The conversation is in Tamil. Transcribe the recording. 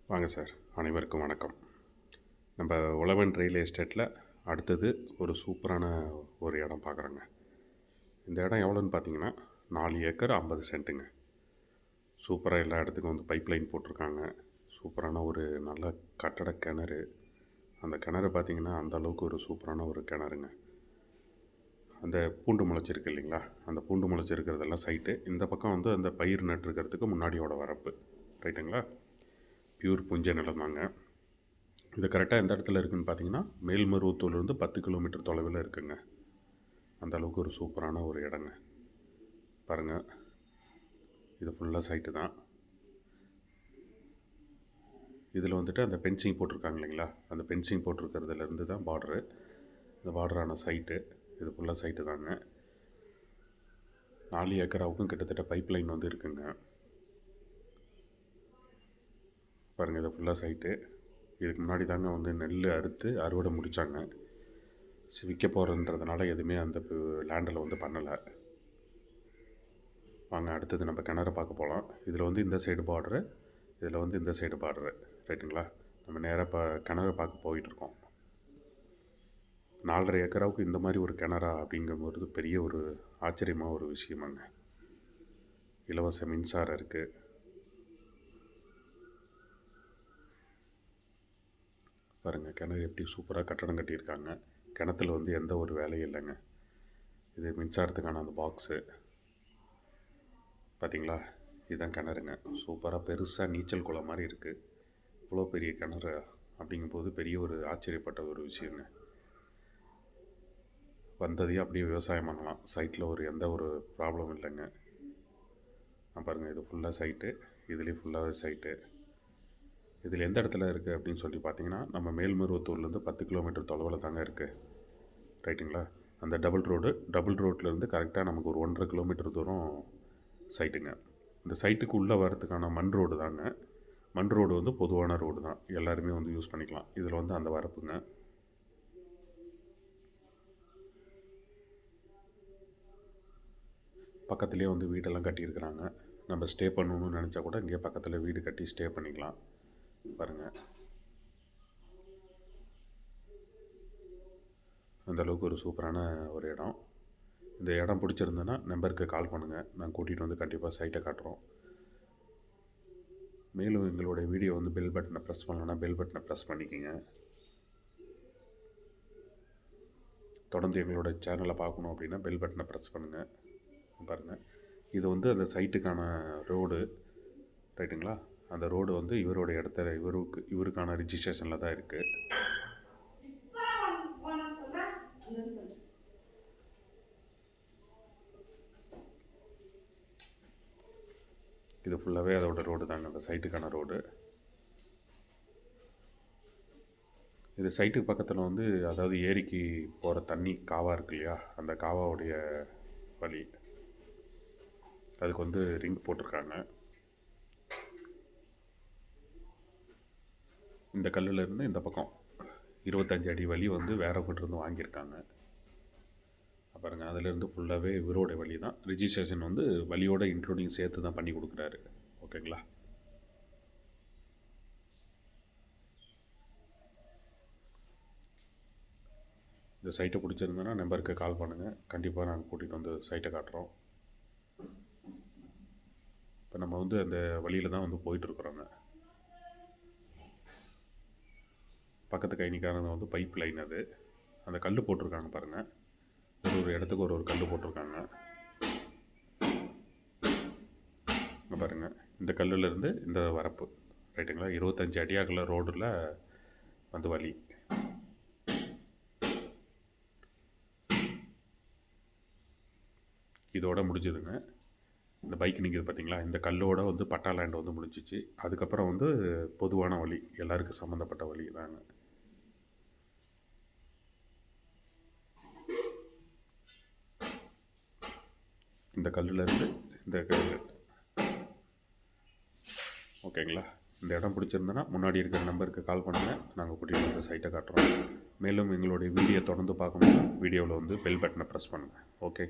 வாங்க சார். அனைவருக்கும் வணக்கம். நம்ம உழவன் ரியல் எஸ்டேட்டில் அடுத்தது ஒரு சூப்பரான ஒரு இடம் பார்க்குறோங்க. இந்த இடம் எவ்வளோன்னு பார்த்தீங்கன்னா 4 ஏக்கர் 50 சென்ட்டுங்க. சூப்பராக எல்லா இடத்துக்கும் வந்து பைப் லைன் போட்டிருக்காங்க. சூப்பரான ஒரு நல்ல கட்டட கிணறு. அந்த கிணறு பார்த்திங்கன்னா அந்தளவுக்கு ஒரு சூப்பரான ஒரு கிணறுங்க. அந்த பூண்டு முளைச்சிருக்கு இல்லைங்களா, அந்த பூண்டு முளைச்சிருக்கிறதெல்லாம் சைட்டு. இந்த பக்கம் வந்து அந்த பயிர் நட்டுருக்கிறதுக்கு முன்னாடியோட வரப்பு, ரைட்டுங்களா. பியூர் புஞ்ச நிலம் தாங்க. இது கரெக்டாக எந்த இடத்துல இருக்குதுன்னு பார்த்தீங்கன்னா மேல்மருவத்தூர்லேருந்து 10 கிலோமீட்டர் தொலைவில் இருக்குங்க. அந்தளவுக்கு ஒரு சூப்பரான ஒரு இடங்க. பாருங்கள், இது ஃபுல்லாக சைட்டு தான். இதில் வந்துட்டு அந்த பென்சிங் போட்டிருக்காங்க இல்லைங்களா, அந்த பென்சிங் போட்டிருக்கிறதுலேருந்து தான் பார்டரு. இந்த பார்டரான சைட்டு இது ஃபுல்லாக சைட்டு தாங்க. 4 ஏக்கராவுக்கும் கிட்டத்தட்ட பைப் லைன் வந்து இருக்குங்க. பாருங்கள், இது ஃபுல்லாக சைட்டு. இதுக்கு முன்னாடி தாங்க வந்து நெல் அறுத்து அறுவடை முடித்தாங்க. விற்க போகிறதுன்றதுனால எதுவுமே அந்த லேண்டில் வந்து பண்ணலை. வாங்க அடுத்தது நம்ம கிணறு பார்க்க போகலாம். இதில் வந்து இந்த சைடு பார்டரு, இதில் வந்து இந்த சைடு பார்டரு, ரைட்டுங்களா. நம்ம நேராக கிணறு பார்க்க போயிட்டுருக்கோம். 4.5 ஏக்கராவுக்கு இந்த மாதிரி ஒரு கிணறா அப்படிங்கும்போது பெரிய ஒரு ஆச்சரியமாக ஒரு விஷயமாங்க. இலவச மின்சாரம் இருக்குது. பாருங்கள், கிணறு எப்படி சூப்பராக கட்டடம் கட்டியிருக்காங்க. கிணத்துல வந்து எந்த ஒரு வேலையும் இல்லைங்க. இது மின்சாரத்துக்கான அந்த பாக்ஸு பார்த்திங்களா, இதுதான் கிணறுங்க. சூப்பராக பெருசாக நீச்சல் குளம் மாதிரி இருக்குது. இவ்வளோ பெரிய கிணறு அப்படிங்கும்போது பெரிய ஒரு ஆச்சரியப்பட்ட ஒரு விஷயங்க. வந்ததையும் அப்படியே விவசாயம் பண்ணலாம். சைட்டில் எந்த ஒரு ப்ராப்ளம் இல்லைங்க. பாருங்கள், இது ஃபுல்லாக சைட்டு, இதுலேயும் ஃபுல்லாகவே சைட்டு. இதில் எந்த இடத்துல இருக்குது அப்படின்னு சொல்லி பார்த்தீங்கன்னா நம்ம மேல்மருவத்தூர்லேருந்து 10 கிலோமீட்டர் தொலைவில் தாங்க இருக்குது, ரைட்டுங்களா. அந்த டபுள் ரோட்லேருந்து கரெக்டாக நமக்கு ஒரு 1.5 கிலோமீட்டர் தூரம் சைட்டுங்க. இந்த சைட்டுக்கு உள்ளே வரதுக்கான மண் ரோடு தாங்க. மண் ரோடு வந்து பொதுவான ரோடு தான், எல்லாருமே வந்து யூஸ் பண்ணிக்கலாம். இதில் வந்து அந்த வரப்புங்க. பக்கத்துலேயே வந்து வீடெல்லாம் கட்டியிருக்கிறாங்க. நம்ம ஸ்டே பண்ணணும்னு நினச்சா கூட இங்கே பக்கத்தில் வீடு கட்டி ஸ்டே பண்ணிக்கலாம். பாருங்கள், அந்தளவுக்கு ஒரு சூப்பரான ஒரு இடம். இந்த இடம் பிடிச்சிருந்ததுன்னா நம்பருக்கு கால் பண்ணுங்கள், நான் கூட்டிகிட்டு வந்து கண்டிப்பாக சைட்டை காட்டுறோம். மேலும் எங்களுடைய வீடியோ வந்து பெல் பட்டனை ப்ரெஸ் பண்ணலன்னா பெல் பட்டனை ப்ரெஸ் பண்ணிக்கோங்க. தொடர்ந்து எங்களோட சேனலை பார்க்கணும் அப்படின்னா பெல் பட்டனை ப்ரெஸ் பண்ணுங்கள். பாருங்கள், இது வந்து அந்த சைட்டுக்கான ரோடு, ரைட்டுங்களா. அந்த ரோடு வந்து இவரோட இடத்துல இவருக்கான ரிஜிஸ்ட்ரேஷனில் தான் இருக்குது. இது ஃபுல்லாகவே அதோட ரோடு தாங்க, அந்த சைட்டுக்கான ரோடு. இது சைட்டுக்கு பக்கத்தில் வந்து அதாவது ஏரிக்கு போகிற தண்ணி காவா இருக்கு இல்லையா, அந்த காவாவுடைய வழி. அதுக்கு வந்து ரிங் போட்டிருக்காங்க. இந்த கல்லுலேருந்து இந்த பக்கம் 25 அடி வழி வந்து வேறவங்கிட்டிருந்து வாங்கியிருக்காங்க. பாருங்கள், அதிலேருந்து ஃபுல்லாகவே இவரோட வழி தான். ரிஜிஸ்ட்ரேஷன் வந்து வழியோட இன்க்ளூடிங் சேர்த்து தான் பண்ணி கொடுக்குறாரு, ஓகேங்களா. இந்த சைட்டை பிடிச்சிருந்தேன்னா நம்பருக்கு கால் பண்ணுங்கள், கண்டிப்பாக நாங்கள் கூட்டிகிட்டு வந்து சைட்டை காட்டுறோம். இப்போ நம்ம வந்து அந்த வழியில் தான் வந்து போயிட்டுருக்குறோங்க. பக்கத்து கைனிக்காரங்க வந்து பைப் லைன், அது அந்த கல் போட்டிருக்காங்க பாருங்கள். ஒரு இடத்துக்கு ஒரு கல் போட்டிருக்காங்க. பாருங்கள், இந்த கல்லுலேருந்து இந்த வரப்பு, ரைட்டுங்களா. 25 அடியாகல ரோடில் வந்து வழி. இதோட முடிஞ்சதுங்க. இந்த பைக் நிற்கிது பார்த்தீங்களா, இந்த கல்லோட வந்து பட்டா லேண்ட் வந்து முடிஞ்சிச்சு. அதுக்கப்புறம் வந்து பொதுவான வழி, எல்லாருக்கும் சம்மந்தப்பட்ட வழி தாங்க. இந்த கல்லுலேருந்து இந்த கல், ஓகேங்களா. இந்த இடம் பிடிச்சிருந்தனா முன்னாடி இருக்கிற நம்பருக்கு கால் பண்ணுங்கள், நாங்கள் கூட்டிகிட்டு வந்து சைட்டை காட்டுறோம். மேலும் எங்களுடைய வீடியோ தொடர்ந்து பார்க்கணுன்னா வீடியோவில் வந்து பெல் பட்டனை ப்ரெஸ் பண்ணுங்கள். ஓகே.